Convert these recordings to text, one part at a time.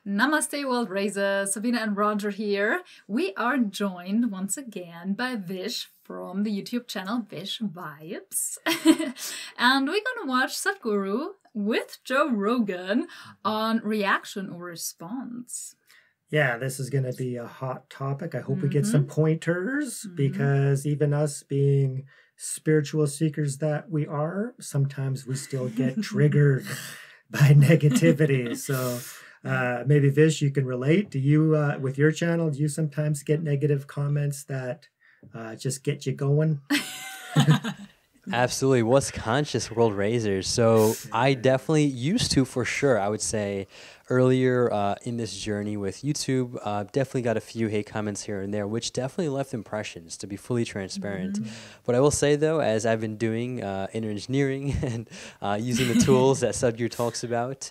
Namaste, world raisers. Sabina and Roger here. We are joined once again by Vish from the YouTube channel VishVibez. And we're going to watch Sadhguru with Joe Rogan on reaction or response. Yeah, this is going to be a hot topic. I hope we get some pointers because even us being spiritual seekers that we are, sometimes we still get triggered by negativity. So maybe Vish, you can relate. Do you, with your channel, do you sometimes get negative comments that just get you going? Absolutely. What's conscious, world raisers? So I definitely used to, for sure, I would say earlier in this journey with YouTube, definitely got a few hate comments here and there, which definitely left impressions, to be fully transparent. But I will say, though, as I've been doing inner engineering and using the tools that Sadhguru talks about,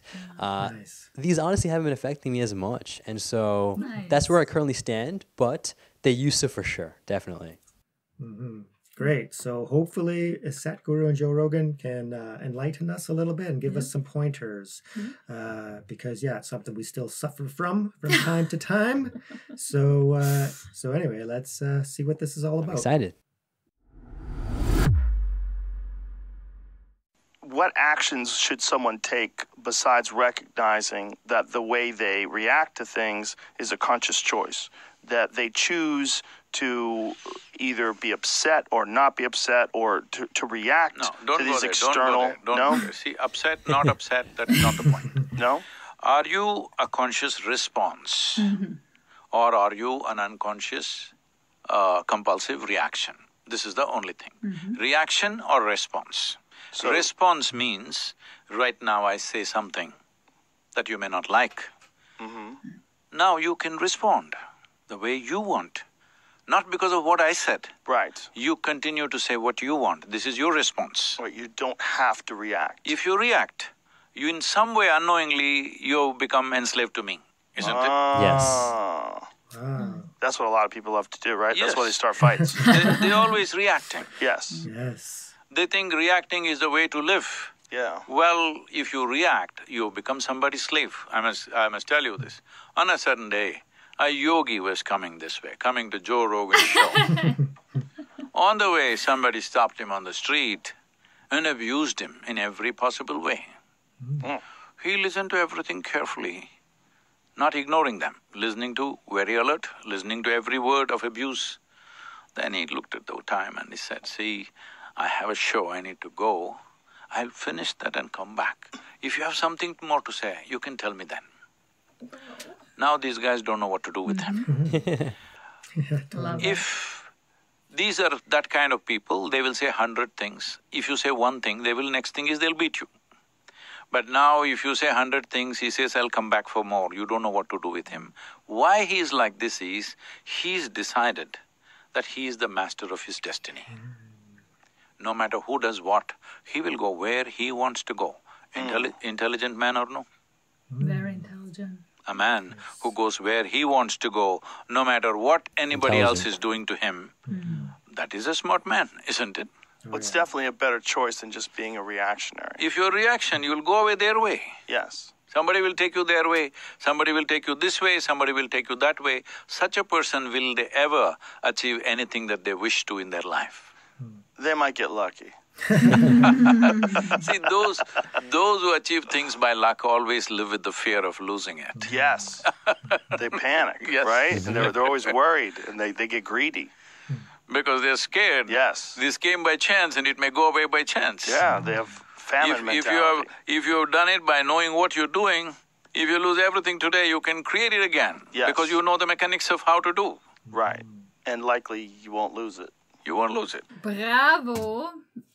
these honestly haven't been affecting me as much. And so that's where I currently stand, but they used to for sure, definitely. Great. So hopefully Sadhguru and Joe Rogan can enlighten us a little bit and give us some pointers because, yeah, it's something we still suffer from time to time. So so anyway, let's see what this is all about. I'm excited. What actions should someone take besides recognizing that the way they react to things is a conscious choice, that they choose to either be upset or not be upset or to react to these external... Don't go there. See, upset, not upset, that's not the point. No? Are you a conscious response or are you an unconscious compulsive reaction? This is the only thing. Reaction or response? So, response means, right now I say something that you may not like. Now you can respond the way you want. Not because of what I said. Right. You continue to say what you want. This is your response. Right, you don't have to react. If you react, you in some way unknowingly, you become enslaved to me, isn't it? Yes. That's what a lot of people love to do, right? Yes. That's why they start fights. They're always reacting. Yes. Yes. They think reacting is the way to live. Yeah. Well, if you react, you become somebody's slave. I must tell you this. On a certain day, a yogi was coming this way, coming to Joe Rogan's show. On the way, somebody stopped him on the street and abused him in every possible way. He listened to everything carefully, not ignoring them, listening to, very alert, listening to every word of abuse. Then he looked at the time and he said, see, I have a show, I need to go. I'll finish that and come back. If you have something more to say, you can tell me then. Now these guys don't know what to do with him. If these are that kind of people, they will say 100 things. If you say one thing, next thing is they'll beat you. But now if you say 100 things, he says, I'll come back for more. You don't know what to do with him. Why he's like this is, he's decided that he is the master of his destiny. No matter who does what, he will go where he wants to go. Intelligent man or no? Very intelligent. A man who goes where he wants to go, no matter what anybody else is doing to him, that is a smart man, isn't it? Well, it's definitely a better choice than just being a reactionary. If you're a reaction, you'll go away their way. Yes. Somebody will take you their way, somebody will take you this way, somebody will take you that way. Such a person, will they ever achieve anything that they wish to in their life? They might get lucky. See, those who achieve things by luck always live with the fear of losing it. Yes. They panic, right? And they're always worried and they get greedy. Because they're scared. Yes. This came by chance and it may go away by chance. Yeah, they have famine mentality. If you have done it by knowing what you're doing, if you lose everything today, you can create it again. Yes. Because you know the mechanics of how to do. Right. And likely you won't lose it. You won't lose it. Bravo.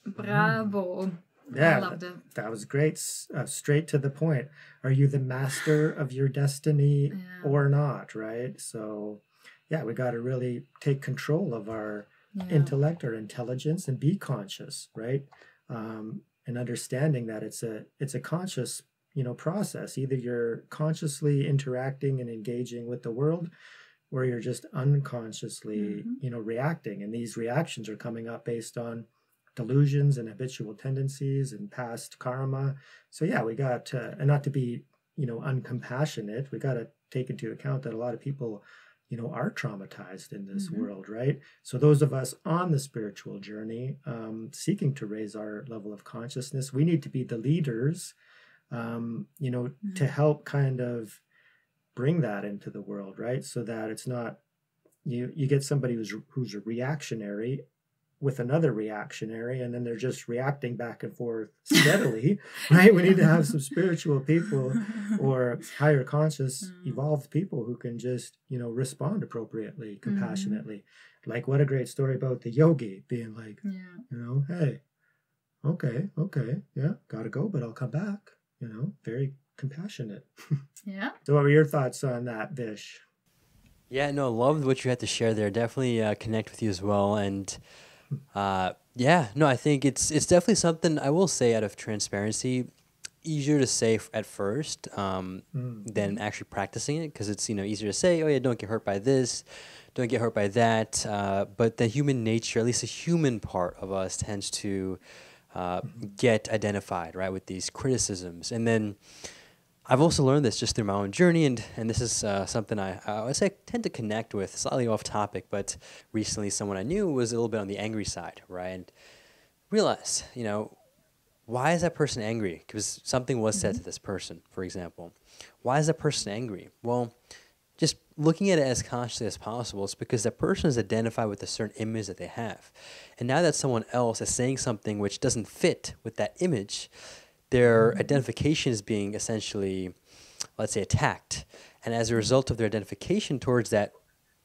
Bravo. Yeah, I loved it. That was great. Straight to the point. Are you the master of your destiny or not, right? So, yeah, we got to really take control of our intellect, our intelligence, and be conscious, right? And understanding that it's a conscious, process. Either you're consciously interacting and engaging with the world, or you're just unconsciously, reacting. And these reactions are coming up based on delusions and habitual tendencies and past karma. So yeah, we got, and not to be, uncompassionate. We got to take into account that a lot of people, are traumatized in this world, right? So those of us on the spiritual journey, seeking to raise our level of consciousness, we need to be the leaders, to help kind of bring that into the world, right? So that it's not, you get somebody who's a reactionary with another reactionary, and then they're just reacting back and forth steadily, right? We need to have some spiritual people or higher conscious, evolved people who can just, respond appropriately, compassionately. Like, what a great story about the yogi being like, hey, okay, yeah, gotta go, but I'll come back, very compassionate. Yeah. So what were your thoughts on that, Vish? Yeah, no, loved what you had to share there. Definitely connect with you as well. And I think it's definitely something, I will say, out of transparency, easier to say at first than actually practicing it, because it's easier to say, oh yeah, don't get hurt by this, don't get hurt by that, but the human nature, at least the human part of us, tends to get identified, right, with these criticisms. And then I've also learned this just through my own journey, and this is something I tend to connect with, slightly off topic, but recently someone I knew was a little bit on the angry side, right? And realized, why is that person angry? Because something was said to this person, for example. Why is that person angry? Well, just looking at it as consciously as possible, it's because that person is identified with a certain image that they have. And now that someone else is saying something which doesn't fit with that image, their identification is being essentially, let's say, attacked. And as a result of their identification towards that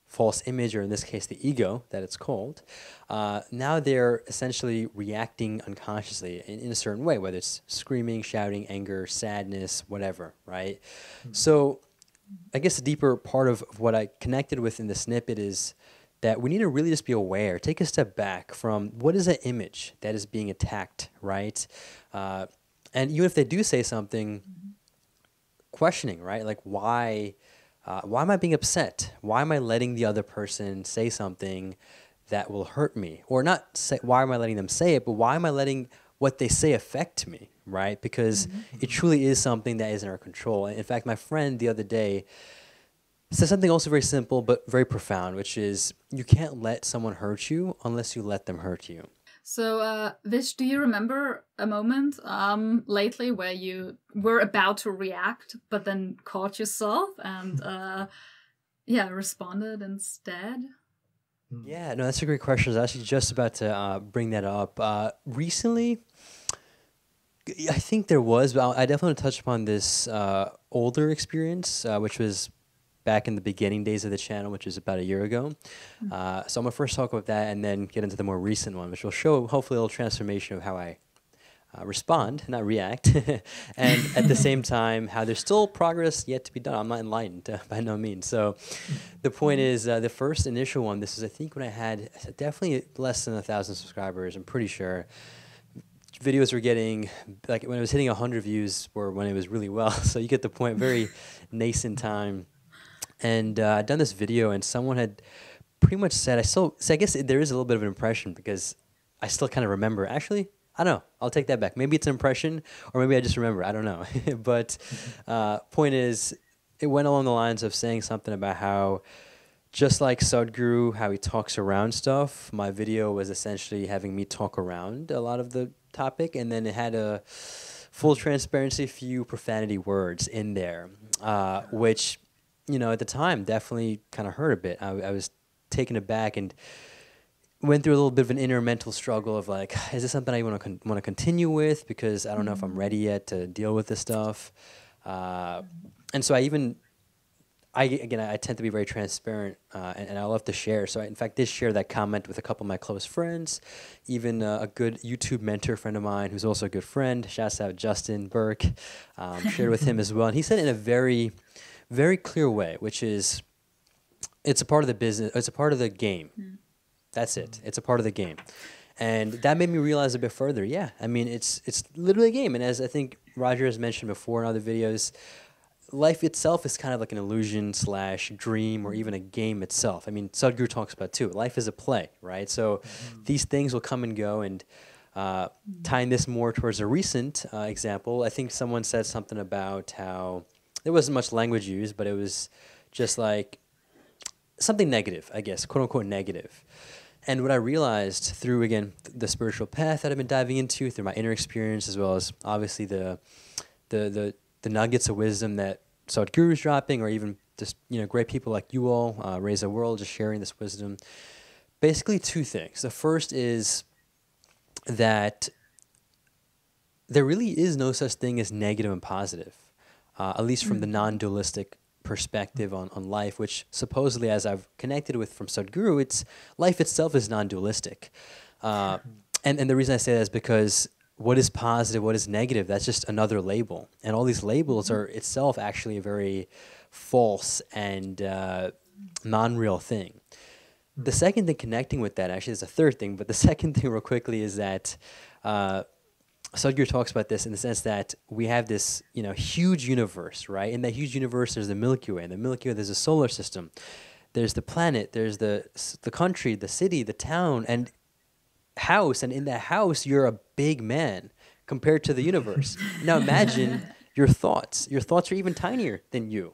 false image, or in this case, the ego that it's called, now they're essentially reacting unconsciously in a certain way, whether it's screaming, shouting, anger, sadness, whatever, right? So I guess the deeper part of what I connected with in the snippet is that we need to really just be aware, take a step back from what is that image that is being attacked, right? And even if they do say something, questioning, right? Like, why am I being upset? Why am I letting the other person say something that will hurt me? Or not say, why am I letting them say it, but why am I letting what they say affect me, right? Because it truly is something that is in our control. In fact, my friend the other day said something also very simple but very profound, which is, you can't let someone hurt you unless you let them hurt you. So, Vish, do you remember a moment lately where you were about to react, but then caught yourself and, responded instead? Yeah, no, that's a great question. I was actually just about to bring that up. Recently, I think there was, but I definitely want to touch upon this older experience, which was back in the beginning days of the channel, which is about a year ago. So I'm going to first talk about that and then get into the more recent one, which will show hopefully a little transformation of how I respond, not react, and at the same time, how there's still progress yet to be done. I'm not enlightened by no means. So the point is, the first initial one, this is, I think, when I had definitely less than 1,000 subscribers, I'm pretty sure. Videos were getting, like when it was hitting 100 views were when it was really well. So you get the point, very nascent time. And I'd done this video, and someone had pretty much said, so I guess there is a little bit of an impression, because I still kind of remember. Actually, I don't know. I'll take that back. Maybe it's an impression, or maybe I just remember. I don't know. But point is, it went along the lines of saying something about how, just like Sadhguru, how he talks around stuff, my video was essentially having me talk around a lot of the topic, and then it had a full transparency, few profanity words in there, which, at the time definitely kind of hurt a bit. I was taken aback and went through a little bit of an inner mental struggle of like, is this something I want to continue with? Because I don't know if I'm ready yet to deal with this stuff. And so I tend to be very transparent, and I love to share. So I, in fact, did share that comment with a couple of my close friends, even a good YouTube mentor friend of mine who's also a good friend. Shouts out Justin Burke. Shared with him as well. And he said it in a very, very clear way, which is, it's a part of the business. It's a part of the game. That's it. It's a part of the game. And that made me realize a bit further. Yeah, I mean, it's literally a game. And as I think Roger has mentioned before in other videos, life itself is kind of like an illusion / dream, or even a game itself. I mean, Sadhguru talks about too. Life is a play, right? So these things will come and go. And tying this more towards a recent example, I think someone said something about how there wasn't much language used, but it was just like something negative, I guess, quote unquote negative. And what I realized through, again, the spiritual path that I've been diving into, through my inner experience, as well as obviously the nuggets of wisdom that Sadhguru is dropping, or even just, you know, great people like you all, 𝐻𝐻 just sharing this wisdom. Basically two things. The first is that there really is no such thing as negative and positive, at least from the non-dualistic perspective on life, which supposedly, as I've connected with from Sadhguru, it's life itself is non-dualistic. And the reason I say that is because what is positive, what is negative, that's just another label. And all these labels are itself actually a very false and non-real thing. The second thing connecting with that, actually, there's a third thing, but the second thing real quickly is that Sadhguru talks about this in the sense that we have this, you know, huge universe, right? In that huge universe, there's the Milky Way. In the Milky Way, there's a solar system. There's the planet. There's the country, the city, the town, and house. And in that house, you're a big man compared to the universe. Now imagine your thoughts. Your thoughts are even tinier than you.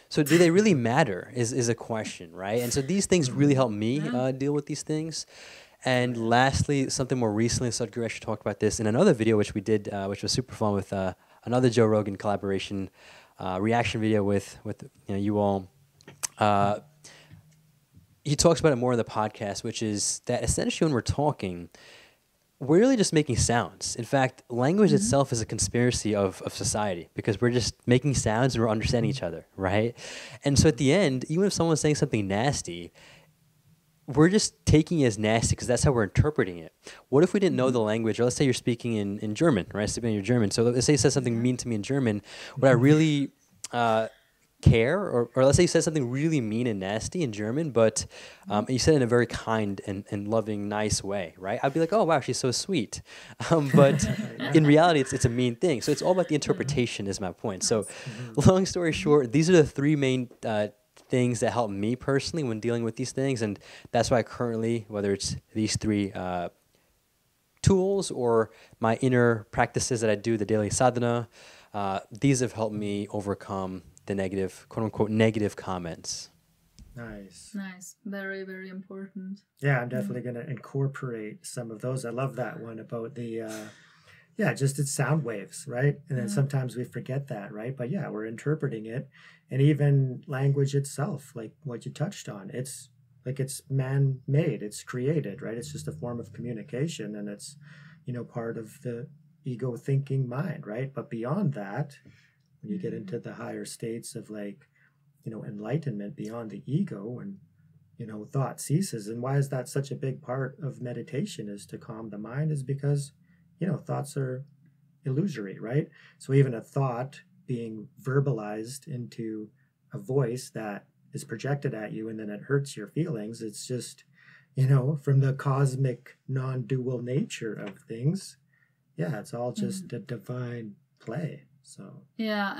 So do they really matter is a question, right? And so these things really help me deal with these things. And lastly, something more recently, Sadhguru actually talked about this in another video which we did, which was super fun with another Joe Rogan collaboration reaction video with you all. He talks about it more in the podcast, which is that essentially when we're talking, we're really just making sounds. In fact, language itself is a conspiracy of society, because we're just making sounds and we're understanding each other, right? And so at the end, even if someone's saying something nasty, we're just taking it as nasty because that's how we're interpreting it. What if we didn't know the language? Or let's say you're speaking in German, right? Speaking in German. So let's say you said something mean to me in German. Would I really care? Or let's say you said something really mean and nasty in German, but you said it in a very kind and loving, nice way, right? I'd be like, oh, wow, she's so sweet. But in reality, it's a mean thing. So it's all about the interpretation is my point. So long story short, these are the three main things that help me personally when dealing with these things, and that's why currently, whether it's these three tools or my inner practices that I do, the daily sadhana, these have helped me overcome the negative, quote unquote, negative comments. Nice. Very, very important. Yeah, I'm definitely going to incorporate some of those. I love that one about the just it's sound waves, right? And then sometimes we forget that, right? But yeah, we're interpreting it. And even language itself, like what you touched on, it's like it's man-made, it's created, right? It's just a form of communication, and it's, you know, part of the ego thinking mind, right? But beyond that, when you get into the higher states of, like, you know, enlightenment beyond the ego, and, you know, thought ceases. And why is that such a big part of meditation, is to calm the mind, is because, you know, thoughts are illusory, right? So even a thought being verbalized into a voice that is projected at you, and then it hurts your feelings, it's just, you know, from the cosmic non-dual nature of things, yeah, it's all just a divine play. So yeah,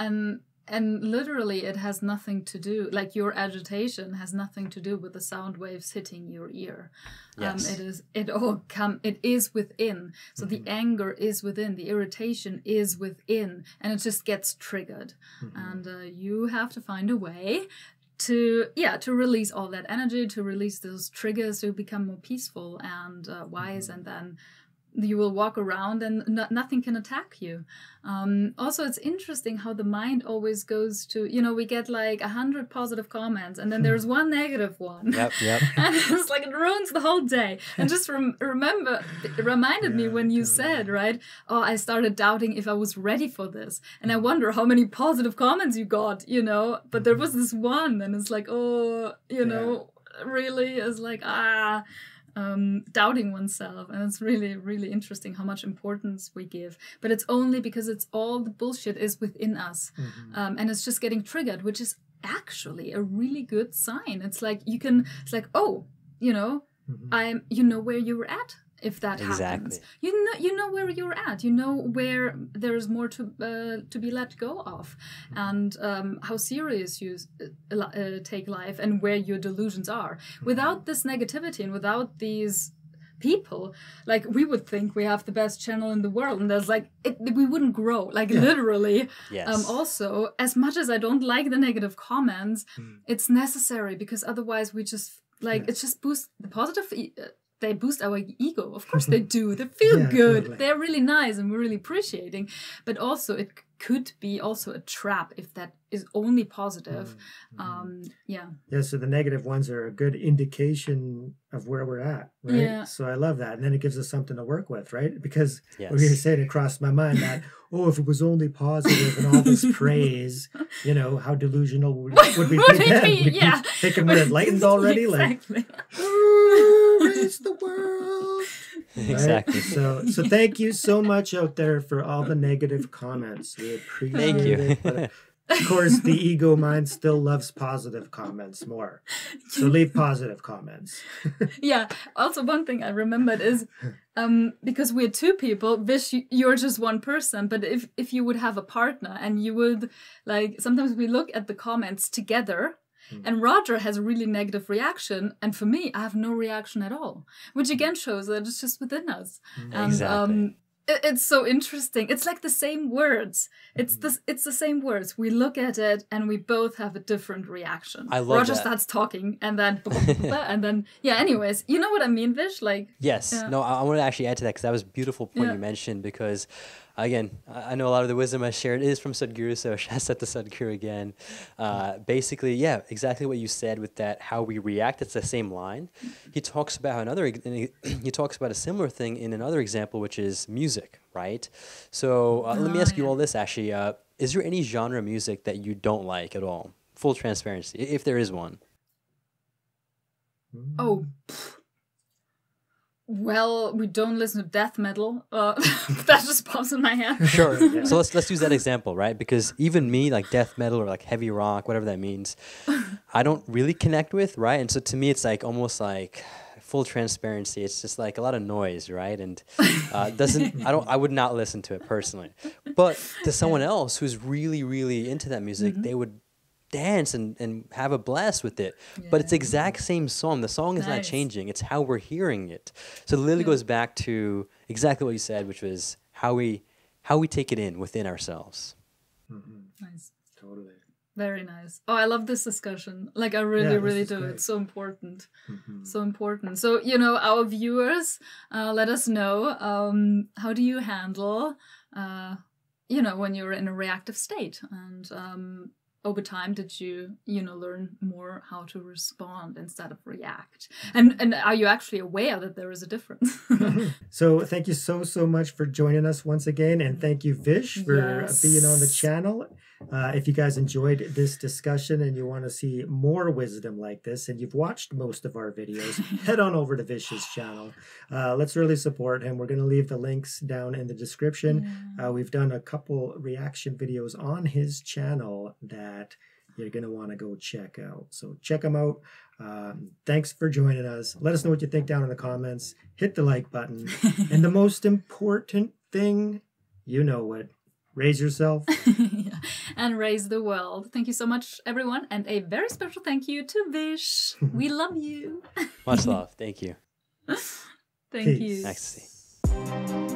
and literally it has nothing to do, like your agitation has nothing to do with the sound waves hitting your ear. Yes. It is within. So the anger is within, the irritation is within, and it just gets triggered. And you have to find a way to release all that energy, to release those triggers, to become more peaceful and wise, and then you will walk around and nothing can attack you. Also, it's interesting how the mind always goes to, you know, we get like 100 positive comments and then there's one negative one. Yep. And it's like it ruins the whole day. And just remember, it reminded me when you said, right, oh, I started doubting if I was ready for this. And I wonder how many positive comments you got, you know, but there was this one, and it's like, oh, you know, really is like, doubting oneself. And it's really, really interesting how much importance we give, but it's only because it's all the bullshit is within us. And it's just getting triggered, which is actually a really good sign. It's like it's like, oh, you know, you know where you were at if that happens. You know where you're at. You know where there's more to be let go of, and how serious you take life, and where your delusions are. Without this negativity and without these people, like we would think we have the best channel in the world, and there's like we wouldn't grow, like literally. Yes. Also, as much as I don't like the negative comments, it's necessary, because otherwise we just like it just boosts the positive. They boost our ego. Of course they do. They feel good. Totally. They're really nice and we're really appreciating. But also it could be also a trap if that is only positive. Yeah, so the negative ones are a good indication of where we're at, right? Yeah. So I love that. And then it gives us something to work with, right? Because when you were saying, it crossed my mind that, if it was only positive and all this praise, how delusional would we be then? We'd be thinking we're enlightened already. Exactly. Like, raise the world. Right? Exactly. So thank you so much out there for all the negative comments. We appreciate it. But of course, the ego mind still loves positive comments more. So leave positive comments. Yeah. Also, one thing I remembered is because we're two people, Vish, you're just one person. But if you would have a partner and you would like, sometimes we look at the comments together. And Roger has a really negative reaction, and for me, I have no reaction at all, which again shows that it's just within us. And Exactly. It's so interesting. It's like the same words. It's the same words. We look at it, and we both have a different reaction. I love Roger that. starts talking, and then and then Anyways, you know what I mean, Vish? Like Yes. No, I want to actually add to that, because that was a beautiful point you mentioned, because again, I know a lot of the wisdom I shared is from Sadhguru, so shouts out to Sadhguru again. Basically, exactly what you said with that, how we react, it's the same line. He talks about he talks about a similar thing in another example, which is music, right? So let me ask you all this, actually. Is there any genre of music that you don't like at all? Full transparency, if there is one. Oh, well, we don't listen to death metal. That just pops in my head. Sure. So let's use that example, right? Because even me, like death metal or like heavy rock, whatever that means, I don't really connect with, right? And so to me, it's like almost like full transparency. It's just like a lot of noise, right? And I would not listen to it personally. But to someone else who's really, really into that music, they would dance and have a blast with it. But it's the exact same song. The song is not changing. It's how we're hearing it. So it literally goes back to exactly what you said, which was how we take it in within ourselves. Nice. Totally. Very nice. Oh, I love this discussion. Like, I really, really do. Great. It's so important. So important. So, our viewers, let us know, how do you handle, when you're in a reactive state? And over time, did you, learn more how to respond instead of react? And are you actually aware that there is a difference? So thank you so much for joining us once again. And thank you, Vish, for being on the channel. If you guys enjoyed this discussion and you want to see more wisdom like this, and you've watched most of our videos, head on over to Vish's channel. Let's really support him. We're going to leave the links down in the description. We've done a couple reaction videos on his channel that you're going to want to go check out. So check him out. Thanks for joining us. Let us know what you think down in the comments. Hit the like button. And the most important thing, you know it. Raise yourself. And raise the world. Thank you so much, everyone. And a very special thank you to Vish. We love you. Much love. Thank you. Thank you. Nice to see you.